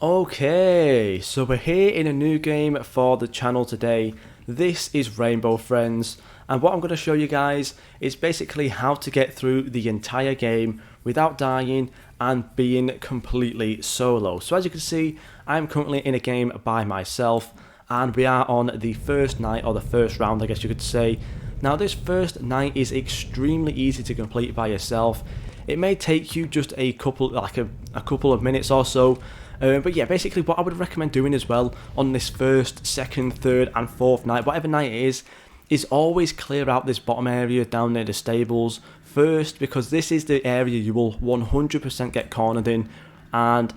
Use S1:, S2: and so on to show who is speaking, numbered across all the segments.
S1: Okay, so we're here in a new game for the channel today. This is Rainbow Friends, and what I'm going to show you guys is basically how to get through the entire game without dying and being completely solo. So as you can see, I'm currently in a game by myself, and we are on the first night, or the first round I guess you could say. Now this first night is extremely easy to complete by yourself. It may take you just a couple of minutes or so. But yeah, basically what I would recommend doing as well on this first, second, third and fourth night, whatever night it is always clear out this bottom area down near the stables first, because this is the area you will 100% get cornered in, and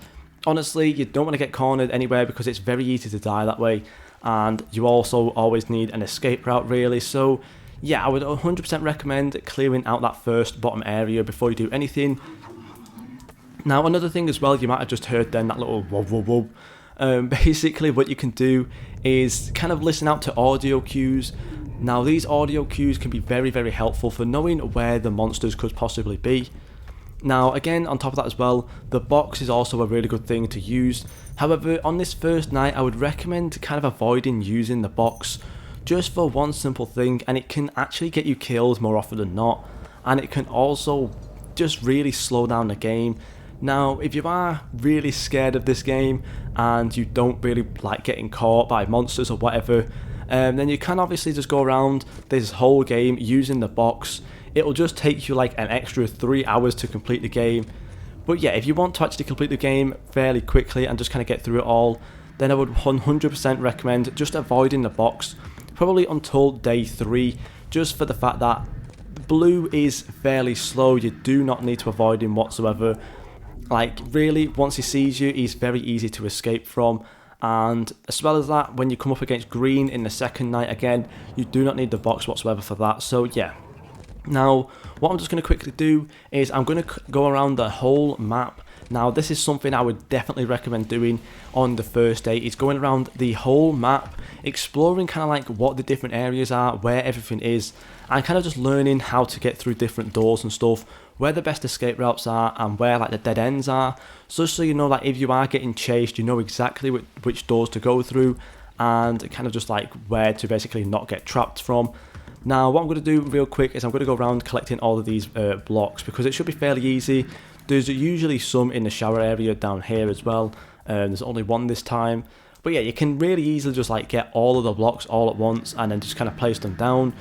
S1: honestly you don't want to get cornered anywhere because it's very easy to die that way, and you also always need an escape route really. So yeah, I would 100% recommend clearing out that first bottom area before you do anything. Now another thing as well, you might have just heard then that little whoa whoa whoa. Basically what you can do is kind of listen out to audio cues. Now these audio cues can be very helpful for knowing where the monsters could possibly be. Now again, on top of that as well, the box is also a really good thing to use. However, on this first night I would recommend kind of avoiding using the box, just for one simple thing, and it can actually get you killed more often than not, and it can also just really slow down the game. Now, if you are really scared of this game and you don't really like getting caught by monsters or whatever, then you can obviously just go around this whole game using the box. It'll just take you like an extra 3 hours to complete the game. But yeah, if you want to actually complete the game fairly quickly and just kind of get through it all, then I would 100% recommend just avoiding the box, probably until day 3, just for the fact that blue is fairly slow. You do not need to avoid him whatsoever. Like really, once he sees you, he's very easy to escape from. And as well as that, when you come up against green in the second night, again, you do not need the box whatsoever for that. So yeah. Now, what I'm just going to quickly do is I'm going to go around the whole map. Now, this is something I would definitely recommend doing on the first day, is going around the whole map, exploring kind of like what the different areas are, where everything is, and kind of just learning how to get through different doors and stuff, where the best escape routes are, and where like the dead ends are, just so you know that if you are getting chased, you know exactly which doors to go through, and kind of just like where to basically not get trapped from. Now, what I'm going to do real quick is I'm going to go around collecting all of these blocks, because it should be fairly easy. There's usually some in the shower area down here as well. There's only one this time. But yeah, you can really easily just like get all of the blocks all at once and then just kind of place them down,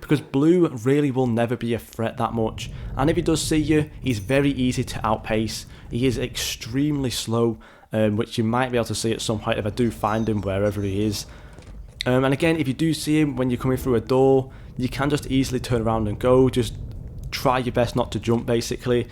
S1: because blue really will never be a threat that much. And if he does see you, he's very easy to outpace. He is extremely slow, which you might be able to see at some point if I do find him wherever he is. And again, if you do see him when you're coming through a door, you can just easily turn around and go. Just try your best not to jump basically.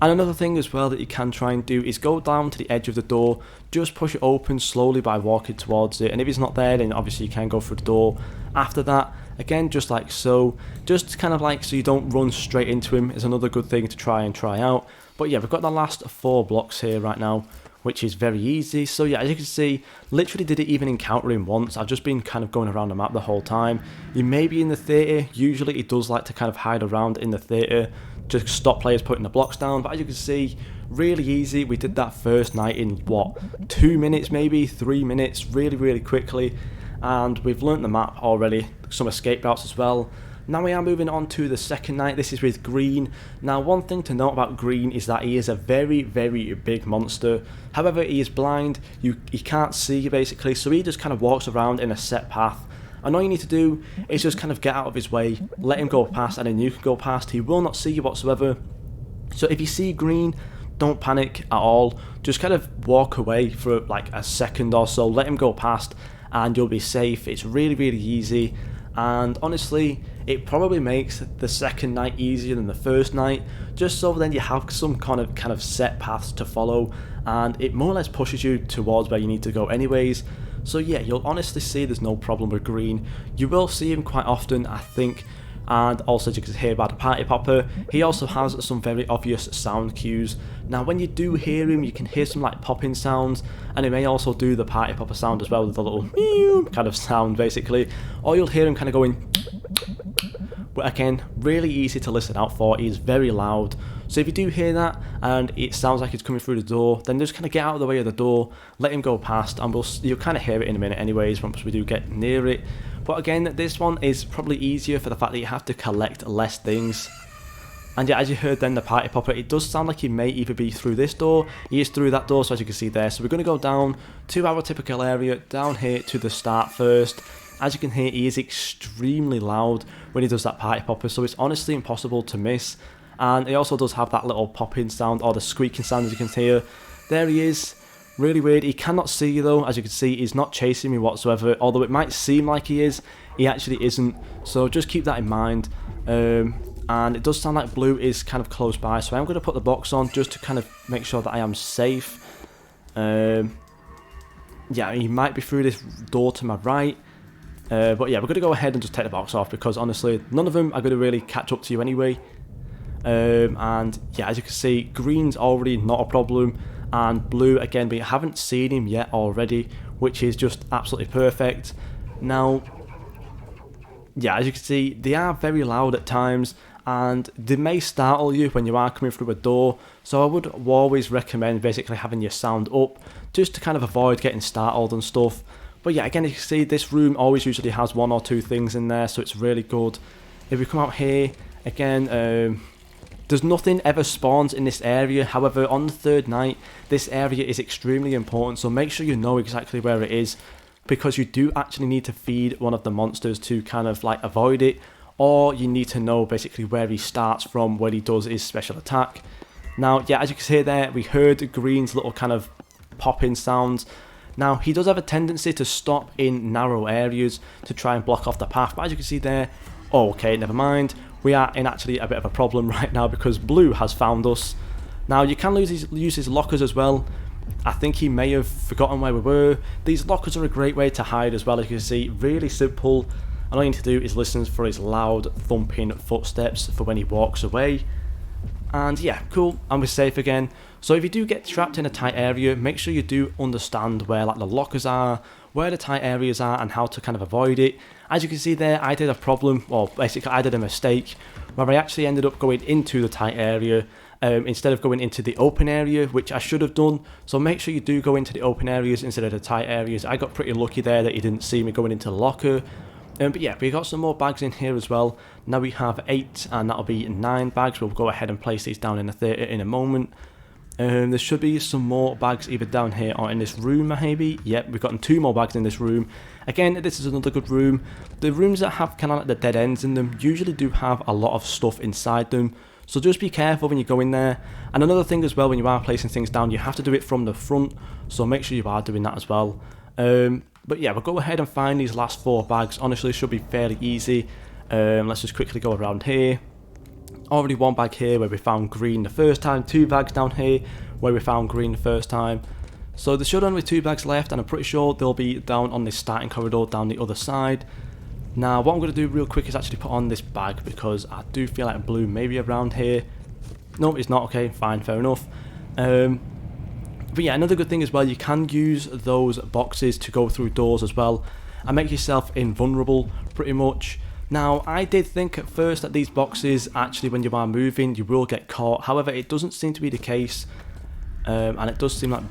S1: And another thing as well that you can try and do is go down to the edge of the door, just push it open slowly by walking towards it, and if he's not there, then obviously you can go through the door. After that, again, just like so, just kind of like so you don't run straight into him is another good thing to try out. But yeah, we've got the last 4 blocks here right now, which is very easy. So yeah, as you can see, literally didn't even encounter him once. I've just been kind of going around the map the whole time. You may be in the theatre. Usually he does like to kind of hide around in the theatre, just stop players putting the blocks down. But as you can see, really easy. We did that first night in what, 2 minutes, maybe 3 minutes, really quickly. And we've learnt the map already, some escape routes as well. Now we are moving on to the second night. This is with green. Now, one thing to note about green is that he is a very big monster. However, he is blind. He can't see you basically, so he just kind of walks around in a set path. And all you need to do is just kind of get out of his way, let him go past, and then you can go past. He will not see you whatsoever. So if you see green, don't panic at all. Just kind of walk away for like a second or so, let him go past, and you'll be safe. It's really easy. And honestly, it probably makes the second night easier than the first night, just so then you have some kind of set paths to follow, and it more or less pushes you towards where you need to go anyways. So yeah, you'll honestly see there's no problem with green. You will see him quite often, I think, and also as you can hear by the party popper, he also has some very obvious sound cues. Now when you do hear him, you can hear some like popping sounds, and he may also do the party popper sound as well, with a little meow kind of sound basically, or you'll hear him kind of going. But again, really easy to listen out for. He's very loud, So if you do hear that and it sounds like it's coming through the door, then just kind of get out of the way of the door, let him go past, and you'll kind of hear it in a minute anyways once we do get near it. But again, this one is probably easier for the fact that you have to collect less things. And yeah, as you heard then, the party popper, it does sound like he may either be through this door, he is through that door, so as you can see there. So we're going to go down to our typical area, down here to the start first. As you can hear, he is extremely loud when he does that party popper, so it's honestly impossible to miss. And he also does have that little popping sound, or the squeaking sound, as you can hear. There he is. Really weird. He cannot see you though. As you can see, he's not chasing me whatsoever. Although it might seem like he is, he actually isn't. So just keep that in mind. And it does sound like Blue is kind of close by, so I'm going to put the box on just to kind of make sure that I am safe. Yeah, he might be through this door to my right. But yeah, we're going to go ahead and just take the box off, because honestly, none of them are going to really catch up to you anyway. And yeah, as you can see, green's already not a problem, and blue again, we haven't seen him yet already, which is just absolutely perfect. Now, yeah, as you can see, they are very loud at times, and they may startle you when you are coming through a door, so I would always recommend basically having your sound up, just to kind of avoid getting startled and stuff. But yeah, again, as you can see, this room always usually has 1 or 2 things in there, so it's really good. If we come out here, again, there's nothing ever spawns in this area. However, on the 3rd night, this area is extremely important, so make sure you know exactly where it is, because you do actually need to feed one of the monsters to kind of like avoid it, or you need to know basically where he starts from when he does his special attack. Now, yeah, as you can see there, we heard Green's little kind of popping sounds. Now, he does have a tendency to stop in narrow areas to try and block off the path, but as you can see there, okay, never mind. We are in actually a bit of a problem right now, because Blue has found us. Now, you can use his lockers as well. I think he may have forgotten where we were. These lockers are a great way to hide as well, as you can see. Really simple. And all you need to do is listen for his loud thumping footsteps for when he walks away. And yeah, cool, and we're safe again. So if you do get trapped in a tight area, make sure you do understand where like the lockers are, where the tight areas are, and how to kind of avoid it. As you can see there, I did a problem, well basically I did a mistake, where I actually ended up going into the tight area instead of going into the open area, which I should have done. So make sure you do go into the open areas instead of the tight areas. I got pretty lucky there that you didn't see me going into the locker. But yeah, we got some more bags in here as well. Now we have 8, and that'll be 9 bags. We'll go ahead and place these down in the theatre in a moment. There should be some more bags either down here or in this room maybe. Yep, we've gotten 2 more bags in this room. Again, this is another good room. The rooms that have kind of like the dead ends in them usually do have a lot of stuff inside them. So just be careful when you go in there. And another thing as well, when you are placing things down, you have to do it from the front. So make sure you are doing that as well. But yeah, we'll go ahead and find these last 4 bags. Honestly, it should be fairly easy. Let's just quickly go around here. Already 1 bag here where we found green the first time. 2 bags down here where we found green the first time. So there should only be 2 bags left, and I'm pretty sure they'll be down on this starting corridor down the other side. Now what I'm going to do real quick is actually put on this bag, because I do feel like blue may be around here. No, it's not. Okay, fine, fair enough. But yeah, another good thing as well, you can use those boxes to go through doors as well and make yourself invulnerable pretty much. Now, I did think at first that these boxes, actually when you are moving, you will get caught. However, it doesn't seem to be the case. And it does seem like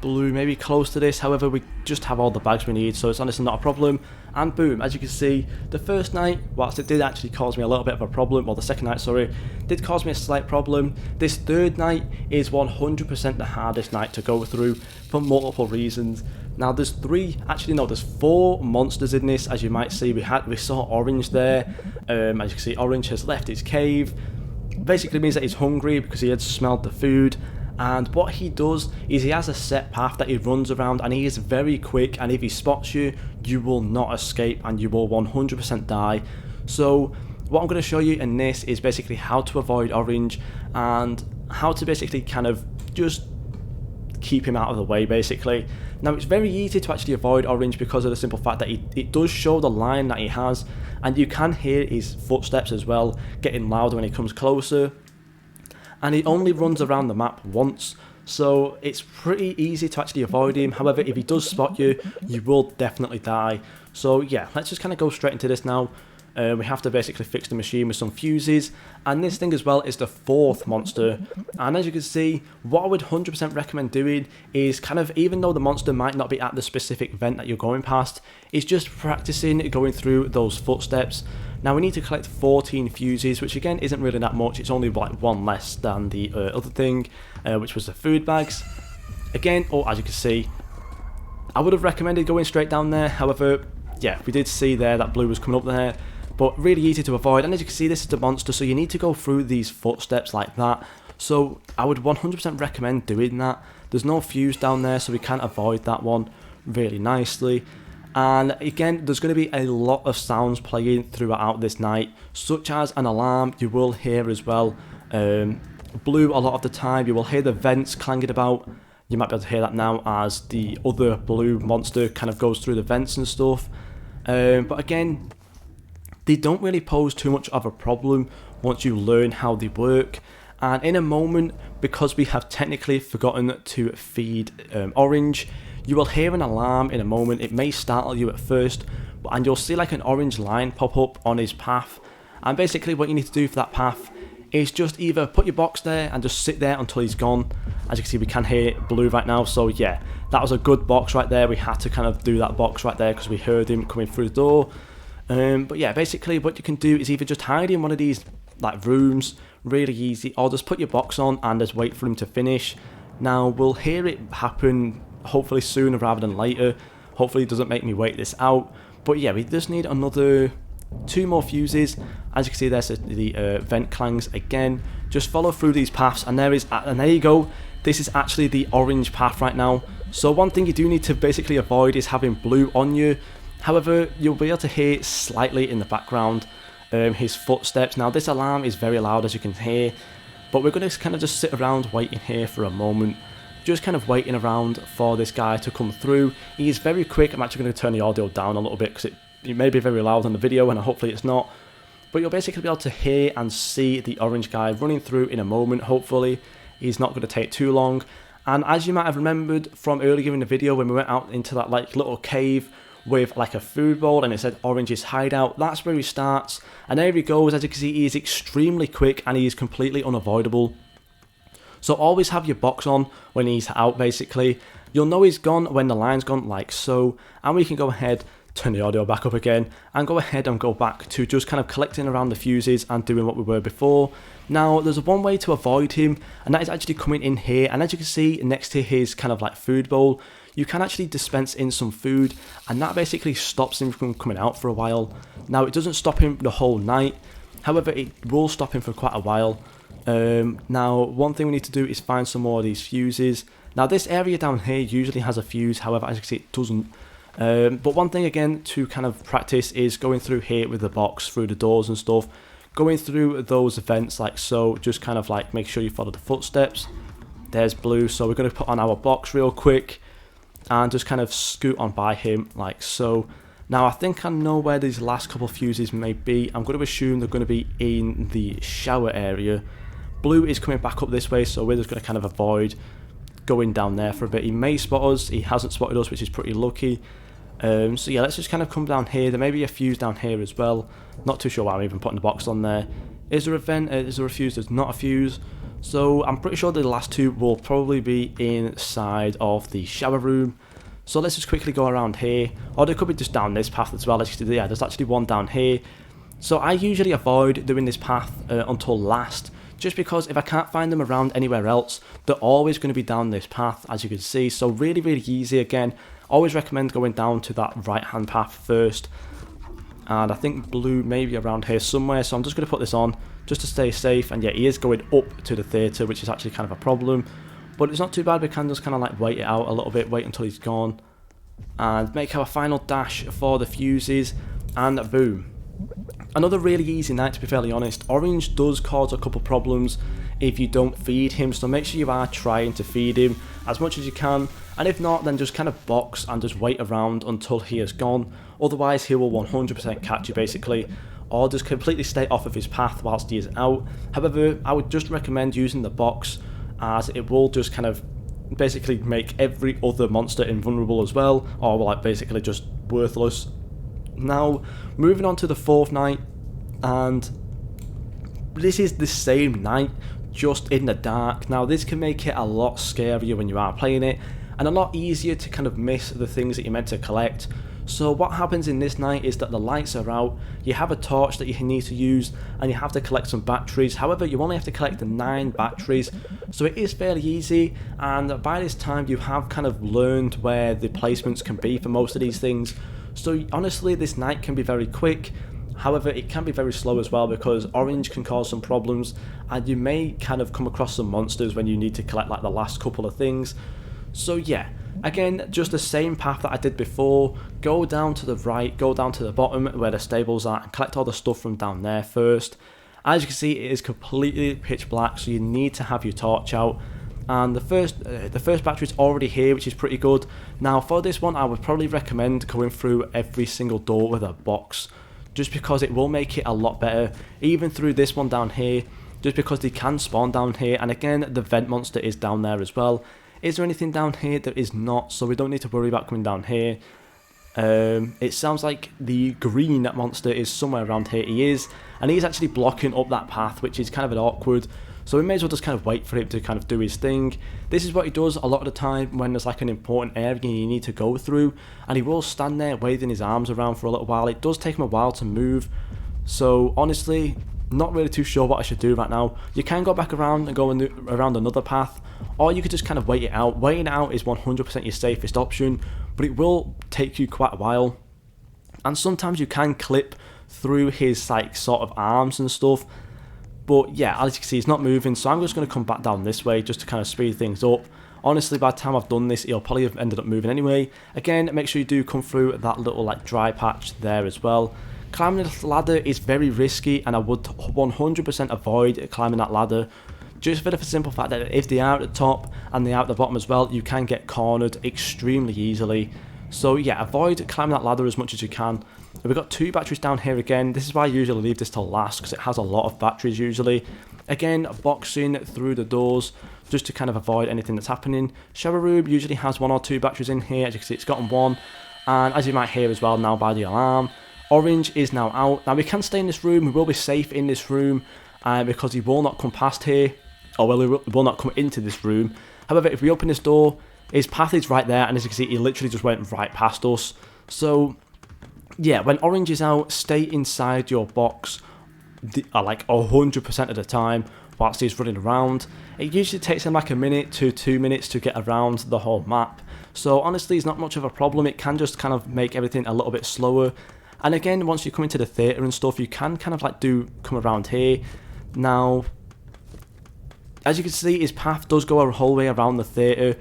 S1: blue may be close to this. However, we just have all the bags we need, so it's honestly not a problem. And boom, as you can see, the first night, whilst it did actually cause me a little bit of a problem, or the second night, sorry, did cause me a slight problem. This 3rd night is 100% the hardest night to go through for multiple reasons. Now there's 4 monsters in this. As you might see, we saw Orange there. As you can see, Orange has left his cave. Basically means that he's hungry because he had smelled the food. And what he does is he has a set path that he runs around, and he is very quick, and if he spots you, you will not escape and you will 100% die. So what I'm going to show you in this is basically how to avoid Orange, and how to basically kind of just keep him out of the way basically. Now it's very easy to actually avoid Orange because of the simple fact that it does show the line that he has, and you can hear his footsteps as well getting louder when he comes closer. And he only runs around the map once, so it's pretty easy to actually avoid him. However, if he does spot you, you will definitely die. So yeah, let's just kind of go straight into this now. We have to basically fix the machine with some fuses, and this thing as well is the 4th monster. And as you can see, what I would 100% recommend doing is kind of, even though the monster might not be at the specific vent that you're going past, is just practicing going through those footsteps. Now we need to collect 14 fuses, which again isn't really that much. It's only like 1 less than the other thing, which was the food bags. Again, as you can see, I would have recommended going straight down there. However, yeah, we did see there that blue was coming up there, but really easy to avoid. And as you can see, this is the monster, so you need to go through these footsteps like that. So I would 100% recommend doing that. There's no fuse down there, so we can avoid that one really nicely. And again, there's going to be a lot of sounds playing throughout this night, such as an alarm you will hear as well. Blue, a lot of the time, you will hear the vents clanging about. You might be able to hear that now as the other blue monster kind of goes through the vents and stuff. But again, they don't really pose too much of a problem once you learn how they work. And in a moment, because we have technically forgotten to feed Orange, you will hear an alarm in a moment. It may startle you at first, and you'll see like an orange line pop up on his path. And basically what you need to do for that path is just either put your box there and just sit there until he's gone. As you can see, we can hear blue right now, so yeah, that was a good box right there. We had to kind of do that box right there because we heard him coming through the door. But yeah, basically what you can do is either just hide in one of these like rooms, really easy, or just put your box on and just wait for him to finish. Now we'll hear it happen hopefully sooner rather than later. Hopefully it doesn't make me wait this out. But yeah, we just need another 2 more fuses. As you can see, there's the vent clangs again. Just follow through these paths, and there you go. This is actually the orange path right now. So one thing you do need to basically avoid is having blue on you. However, you'll be able to hear slightly in the background his footsteps. Now this alarm is very loud, as you can hear, but we're going to kind of just sit around waiting here for a moment. Just kind of waiting around for this guy to come through. He is very quick. I'm actually going to turn the audio down a little bit because it may be very loud on the video, and hopefully it's not. But you'll basically be able to hear and see the orange guy running through in a moment, hopefully. He's not going to take too long. And as you might have remembered from earlier in the video when we went out into that like little cave with like a food bowl and it said Orange's hideout, that's where he starts. And there he goes. As you can see, he is extremely quick and he is completely unavoidable. So always have your box on when he's out basically. You'll know he's gone when the line's gone like so. And we can go ahead, turn the audio back up again, and go ahead and go back to just kind of collecting around the fuses and doing what we were before. Now there's one way to avoid him, and that is actually coming in here, and as you can see next to his kind of like food bowl, you can actually dispense in some food, and that basically stops him from coming out for a while. Now it doesn't stop him the whole night, however it will stop him for quite a while. Now one thing we need to do is find some more of these fuses. Now this area down here usually has a fuse, however as you can see it doesn't. But one thing again to kind of practice is going through here with the box, through the doors and stuff, going through those vents like so. Just kind of like make sure you follow the footsteps. There's blue, so we're going to put on our box real quick and just kind of scoot on by him like so. Now I think I know where these last couple fuses may be. I'm going to assume they're going to be in the shower area. Blue is coming back up this way, so we're just going to kind of avoid going down there for a bit. He may spot us, he hasn't spotted us, which is pretty lucky. So yeah, let's just kind of come down here. There may be a fuse down here as well. Not too sure why I'm even putting the box on there. Is there a vent? Is there a fuse? There's not a fuse. So I'm pretty sure the last two will probably be inside of the shower room. So let's just quickly go around here. Or they could be just down this path as well. Yeah, there's actually one down here. So I usually avoid doing this path until last, just because if I can't find them around anywhere else, they're always going to be down this path, as you can see. So really, really easy. Again, always recommend going down to that right hand path first. And I think blue may be around here somewhere, so I'm just going to put this on just to stay safe. And yeah, he is going up to the theatre, which is actually kind of a problem, but it's not too bad. We can just kind of like wait it out a little bit, wait until he's gone, and make our final dash for the fuses, and boom. Another really easy night, to be fairly honest. Orange does cause a couple problems if you don't feed him, so make sure you are trying to feed him as much as you can, and if not, then just kind of box and just wait around until he is gone. Otherwise he will 100% catch you basically, or just completely stay off of his path whilst he is out. However, I would just recommend using the box, as it will just kind of basically make every other monster invulnerable as well, or like basically just worthless. Now, moving on to the fourth night, and this is the same night, just in the dark. Now, this can make it a lot scarier when you are playing it, and a lot easier to kind of miss the things that you're meant to collect. So what happens in this night is that the lights are out, you have a torch that you need to use, and you have to collect some batteries. However, you only have to collect 9 batteries, so it is fairly easy, and by this time you have kind of learned where the placements can be for most of these things. So honestly, this night can be very quick. However, it can be very slow as well, because orange can cause some problems, and you may kind of come across some monsters when you need to collect like the last couple of things. So yeah, again, just the same path that I did before. Go down to the right, go down to the bottom where the stables are, and collect all the stuff from down there first. As you can see, it is completely pitch black, so you need to have your torch out. And the first battery is already here, which is pretty good. Now for this one, I would probably recommend going through every single door with a box, just because it will make it a lot better. Even through this one down here, just because they can spawn down here, and again, the vent monster is down there as well. Is there anything down here? There is not, so we don't need to worry about coming down here. It sounds like the green monster is somewhere around here. He is, and he's actually blocking up that path, which is kind of awkward. So we may as well just kind of wait for him to kind of do his thing. This is what he does a lot of the time when there's like an important area you need to go through, and he will stand there waving his arms around for a little while. It does take him a while to move, so honestly, not really too sure what I should do right now. You can go back around and go around another path, or you could just kind of wait it out. Waiting it out is 100% your safest option, but it will take you quite a while. And sometimes you can clip through his like sort of arms and stuff. But yeah, as you can see, he's not moving, so I'm just going to come back down this way just to kind of speed things up. Honestly, by the time I've done this, he'll probably have ended up moving anyway. Again, make sure you do come through that little like dry patch there as well. Climbing this ladder is very risky, and I would 100% avoid climbing that ladder, just for the simple fact that if they are at the top and they are at the bottom as well, you can get cornered extremely easily. So yeah, avoid climbing that ladder as much as you can. We've got 2 batteries down here again. This is why I usually leave this till last, because it has a lot of batteries usually. Again, boxing through the doors just to kind of avoid anything that's happening. Shower room usually has 1 or 2 batteries in here. As you can see, it's gotten 1, and as you might hear as well now by the alarm, orange is now out. Now we can stay in this room, we will be safe in this room, because he will not come past here, or well, he will not come into this room. However, if we open this door, his path is right there, and as you can see, he literally just went right past us. So yeah, when orange is out, stay inside your box like 100% of the time whilst he's running around. It usually takes him like a minute to 2 minutes to get around the whole map. So honestly, it's not much of a problem. It can just kind of make everything a little bit slower. And again, once you come into the theatre and stuff, you can kind of like come around here. Now, as you can see, his path does go a whole way around the theatre.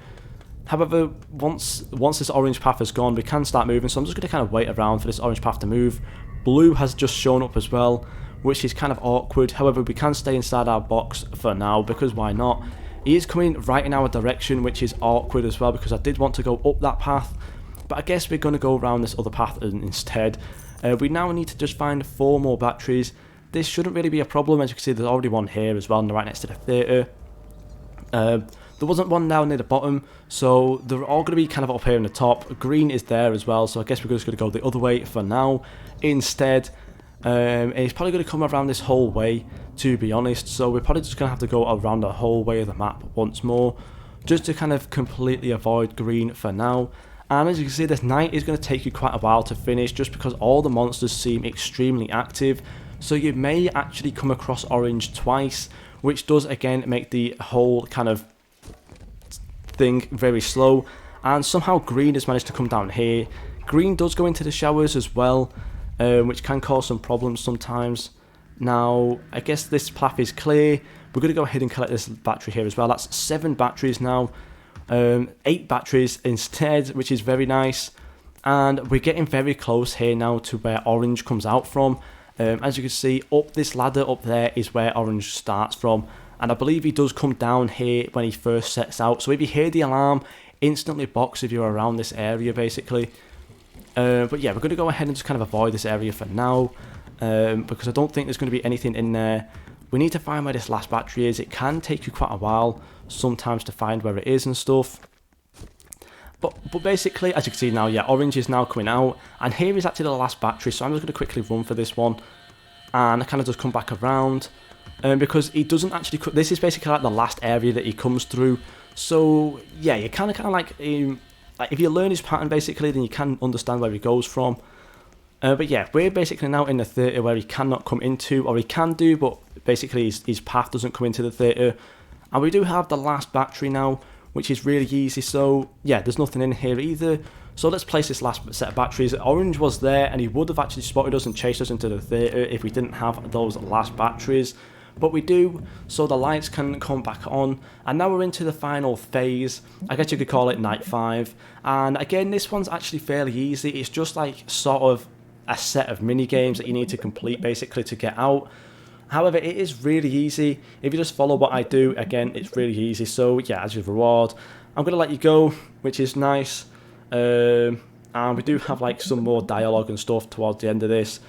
S1: However, once this orange path is gone, we can start moving, so I'm just going to kind of wait around for this orange path to move. Blue has just shown up as well, which is kind of awkward. However, we can stay inside our box for now, because why not? He is coming right in our direction, which is awkward as well, because I did want to go up that path, but I guess we're going to go around this other path instead. We now need to just find 4 more batteries. This shouldn't really be a problem. As you can see, there's already one here as well, and right next to the theatre. There wasn't one down near the bottom, so they're all going to be kind of up here in the top. Green is there as well, so I guess we're just going to go the other way for now instead. It's probably going to come around this whole way, to be honest, so we're probably just going to have to go around the whole way of the map once more, just to kind of completely avoid green for now. And as you can see, this night is going to take you quite a while to finish, just because all the monsters seem extremely active, so you may actually come across orange twice, which does again make the whole kind of thing very slow. And somehow green has managed to come down here. Green does go into the showers as well, which can cause some problems sometimes. Now, I guess this path is clear. We're going to go ahead and collect this battery here as well. That's 7 batteries now. 8 batteries instead, which is very nice. And we're getting very close here now to where orange comes out from. As you can see, up this ladder up there is where orange starts from. And I believe he does come down here when he first sets out. So if you hear the alarm, instantly box if you're around this area, basically. But yeah, we're going to go ahead and just kind of avoid this area for now, because I don't think there's going to be anything in there. We need to find where this last battery is. It can take you quite a while sometimes to find where it is and stuff. But But basically, as you can see now, yeah, orange is now coming out, and here is actually the last battery, so I'm just going to quickly run for this one, and I kind of just come back around, because he doesn't actually, this is basically like the last area that he comes through, so yeah, you kind of like if you learn his pattern basically, then you can understand where he goes from. But yeah, we're basically now in the theatre where he cannot come into, or he can do, but basically his path doesn't come into the theatre. And we do have the last battery now, which is really easy, so yeah, there's nothing in here either. So let's place this last set of batteries. Orange was there, and he would have actually spotted us and chased us into the theatre if we didn't have those last batteries. But we do, so the lights can come back on, and now we're into the final phase. I guess you could call it night 5. And again, this one's actually fairly easy. It's just like sort of a set of mini games that you need to complete basically to get out. However, it is really easy. If you just follow what I do, again, it's really easy. So yeah, as your reward, I'm going to let you go, which is nice. And we do have like some more dialogue and stuff towards the end of this.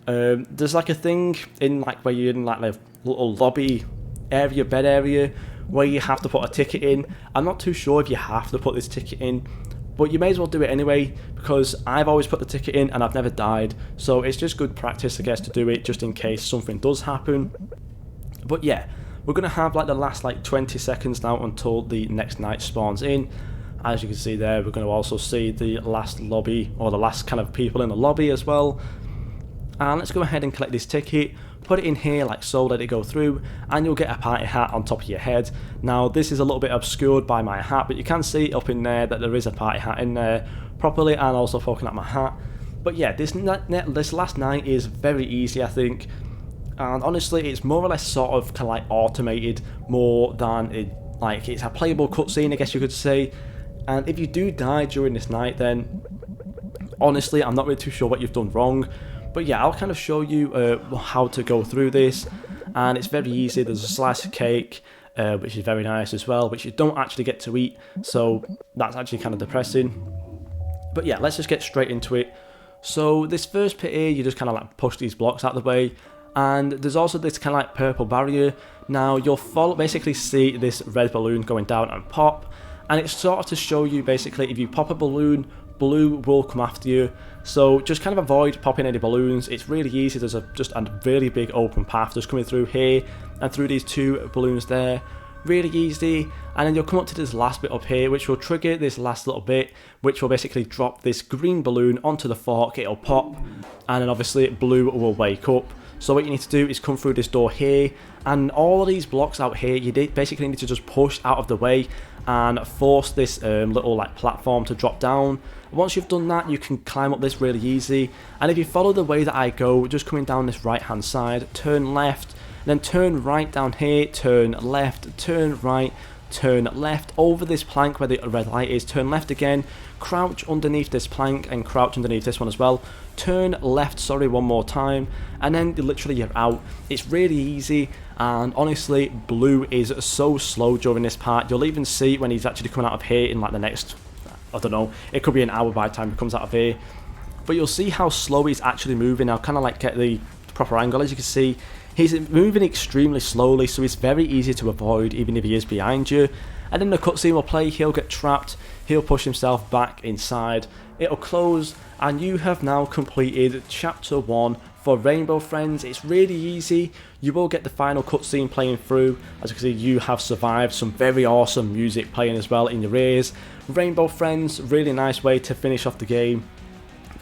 S1: There's like a thing in like where you're in like the little lobby area, bed area, where you have to put a ticket in. I'm not too sure if you have to put this ticket in, but you may as well do it anyway, because I've always put the ticket in and I've never died, so it's just good practice I guess to do it just in case something does happen. But yeah, we're going to have like the last like 20 seconds now until the next night spawns in. As you can see there, we're going to also see the last lobby, or the last kind of people in the lobby as well. And let's go ahead and collect this ticket, put it in here like so, let it go through, and you'll get a party hat on top of your head. Now this is a little bit obscured by my hat, but you can see up in there that there is a party hat in there properly, and also poking at my hat. But yeah, this last night is very easy, I think, and honestly it's more or less sort of kind of like automated more than it, like it's a playable cutscene I guess you could say. And if you do die during this night, then honestly I'm not really too sure what you've done wrong. But yeah, I'll kind of show you how to go through this, and it's very easy. There's a slice of cake, which is very nice as well, which you don't actually get to eat, so that's actually kind of depressing. But yeah, let's just get straight into it. So this first pit here, you just kind of like push these blocks out of the way, and there's also this kind of like purple barrier. Now you'll basically see this red balloon going down and pop, and it's sort of to show you basically if you pop a balloon, blue will come after you. So just kind of avoid popping any balloons. It's really easy. There's just a really big open path just coming through here and through these 2 balloons there. Really easy. And then you'll come up to this last bit up here, which will trigger this last little bit, which will basically drop this green balloon onto the fork. It'll pop, and then obviously blue will wake up. So what you need to do is come through this door here, and all of these blocks out here, you basically need to just push out of the way and force this little like platform to drop down. Once you've done that, you can climb up this really easy, and if you follow the way that I go, just coming down this right hand side, turn left, then turn right down here, turn left, turn right, turn left, over this plank where the red light is, turn left again, crouch underneath this plank and crouch underneath this one as well, turn left, sorry, one more time, and then literally you're out. It's really easy, and honestly blue is so slow during this part. You'll even see when he's actually coming out of here in like the next, I don't know, it could be an hour by the time he comes out of here, but you'll see how slow he's actually moving. I'll kind of like get the proper angle. As you can see, he's moving extremely slowly, so it's very easy to avoid even if he is behind you. And then the cutscene will play, he'll get trapped, he'll push himself back inside, it'll close, and you have now completed chapter 1 for Rainbow Friends. It's really easy. You will get the final cutscene playing through. As you can see, you have survived. Some very awesome music playing as well in your ears. Rainbow Friends, really nice way to finish off the game.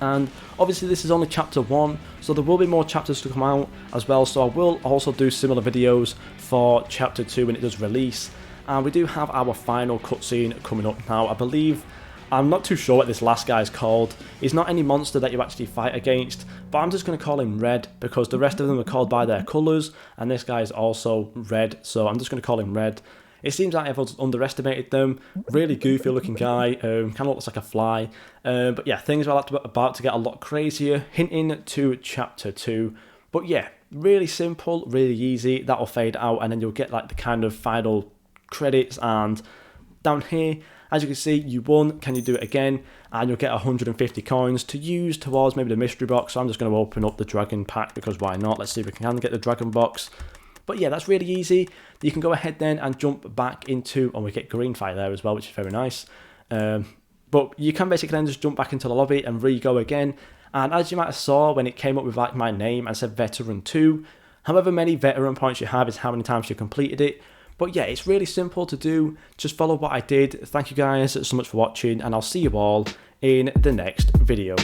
S1: And obviously this is only chapter 1, so there will be more chapters to come out as well, so I will also do similar videos for chapter 2 when it does release. And we do have our final cutscene coming up now. I believe, I'm not too sure what this last guy is called. He's not any monster that you actually fight against, but I'm just going to call him Red because the rest of them are called by their colours, and this guy is also red, so I'm just going to call him Red. It seems like everyone's underestimated them. Really goofy looking guy, kind of looks like a fly. But yeah, things are about to get a lot crazier, hinting to chapter 2. But yeah, really simple, really easy. That'll fade out, and then you'll get like the kind of final credits. And down here, as you can see, you won. Can you do it again? And you'll get 150 coins to use towards maybe the mystery box. So I'm just going to open up the dragon pack because why not? Let's see if we can get the dragon box. But yeah, that's really easy. You can go ahead then and jump back into, and we get green fire there as well, which is very nice. But you can basically then just jump back into the lobby and re-go again. And as you might have saw when it came up with like my name and said Veteran 2, however many veteran points you have is how many times you completed it. But yeah, it's really simple to do. Just follow what I did. Thank you guys so much for watching, and I'll see you all in the next video.